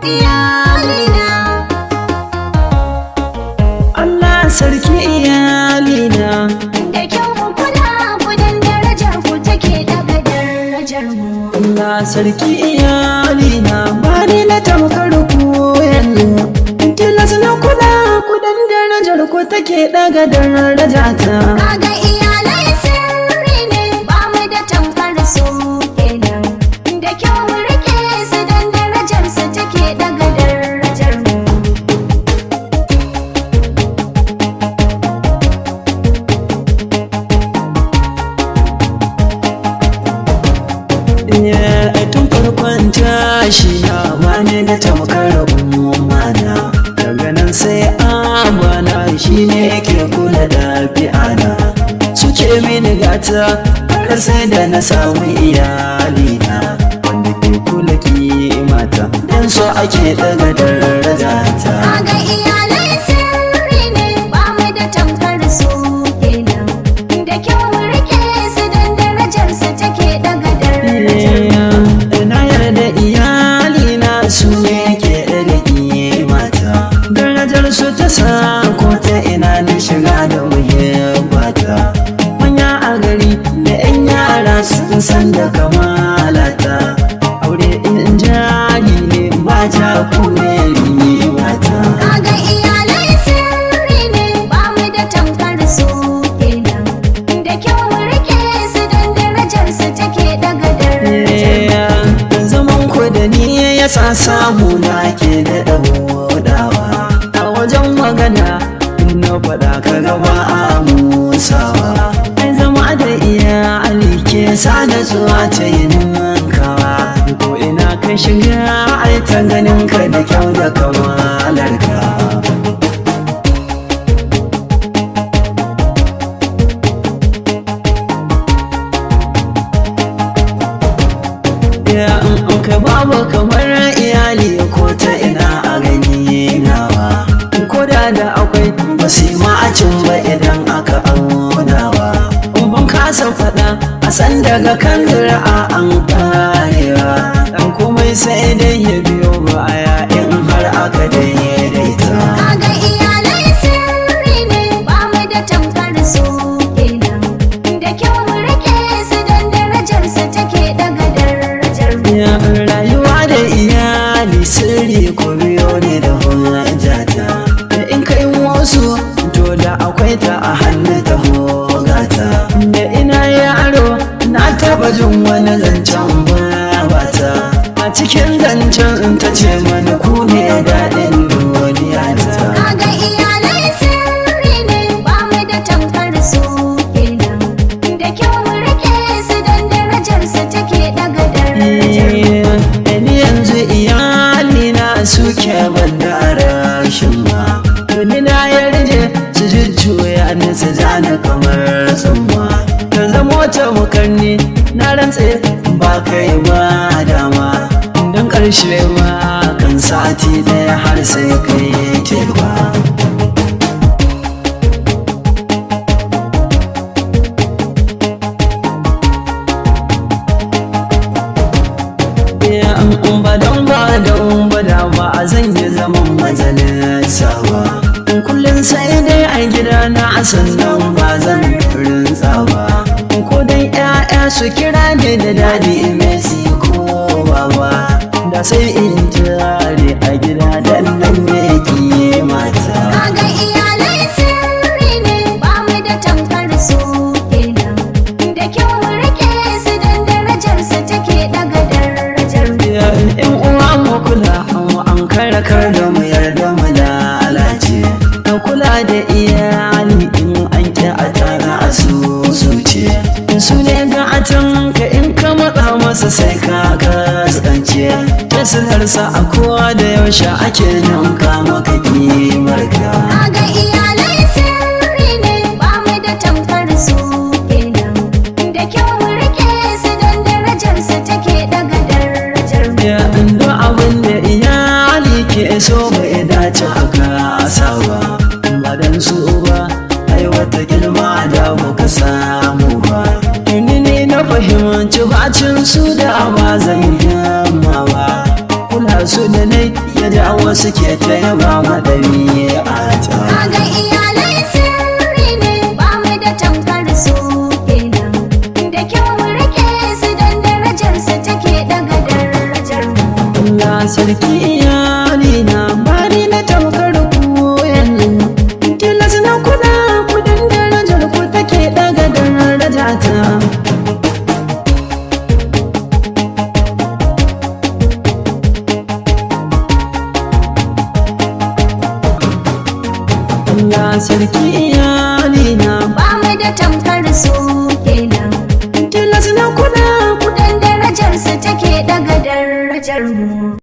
iyalina. Allah sarki iyalina. Da kyau ku kula ku dan darajar ku take daga darajar mu. Allah sarki iyalina, bani na tamkar ku yanzu. Tilas na kula ku dan darajar ku take daga darajata. Kaga iyalai sirri ne ba mu da tamkar su kenan. Da kyau mu rike su dan darajar su take daga darajar mu. Tun farkon tashi na bani da tamkar ummana, daga nan sai amana shi ne ke kula da bi'ana. Suke mini gata har sai da na samu iyalina, wanda ke kula kimata dan so ake daga darajata. Kaga iyalai sirri ne ba mu da tamkar su kenan. Da kyau mu rike su dan darajar su take daga darajar mu. Na yarda iyalina su ne ke da kimata, darajar su ta sa ko ta ina na shiga da muhimmata. Manya a gari da 'yan yara sun san da kamalata, aure in jari ne ba ja kuma mata. Kaga iyalai sirri ne ba mu da tamkar su kenan. Da kyau mu rike su dan darajar su take daga darajar mu. Zaman ku da ni ya sa samu na ke da dawodawa, a wajen magana na faɗa ka gaba a musawa. Ai zama da iyali ke sa natsuwa ta yin kawa, ko ina ka shiga ai ta ganin ka da kyau da kamalarka. Ka babu kamar iyali ko ta ina a gani nawa, ko da akwai basu ma a cin ba idan aka aunawa. Ban kasa faɗa a san daga kan zira'a an karewa, dan komai sai dai ya biyo baya in har aka daidaita. Kaga iyalai sirri ne ba mu da tamkar su kenan. Da kyau mu rike su dan darajar su take daga darajar mu. Rayuwa da iyali sirri ko biyo ne da hujjata, in kai wasu to da akwai ta a hannu ta hogata. Da ina yaro na taba jin wani zancen babata, a cikin zancen ta ce mana ku ne daɗin duniya ta. Kaga iyalai sirri ne ba mu da tamkar su kenan. Da kyau mu rike su dan darajar su take daga darajar mu. Ni yanzu iyalina suke ban da rashin ma, tuni na yarje su jujjuya ni su jani kamar tsumma. Ka zamo ta mukarni na rantse ba kai ba dama, don ƙarshe ma kan sati ɗaya har sai kai tewa. ba a zan yi zaman majalisa ba. Kullum sai dai a gida na sannan ba zan rinsa ba. Ko dan 'ya'ya su kira ni da dadi Messi ko baba, da sai in tare a gida dan nan yake mata. Kaga iyalai sirri ne ba mu da tamkar su kenan. Da kyau mu rike su dan darajar su take daga darajar mu. In uwa mu kula an kare kar da mu yarda mu lalace. Ka kula da iyali in an ki a tara a suce. Su ne ga atan ka in ka matsa masa sai ka kasance. Tasirarsa a kowa da yaushe ake nan ka maka kimarka. Kaga iyalai sirri ne ba mu da tamkar su kenan. Da kyau mu rike su dan darajar su take daga darajar mu. Duk abin da iyali ke so bai dace haka asawa, ba dan su ba ai wata girma da muka samu ba. Ni na fahimci bacin su da ba zan yamma ba, kula su da nai ya jawo suke ta yaba ma ɗabi'ata. Kaga iyalai sirri ne ba mu da tamkar su kenan. Da kyau mu rike su don darajar su take daga darajar mu. Allah sarki iyalina bari na tamkar ku yanzu. Tilas na kula ku don darajar ku take daga darajata. Allah sarki iyalina Ba mu da tamkar su kenan. tilas na kula Dan darajar su take daga darajar mu.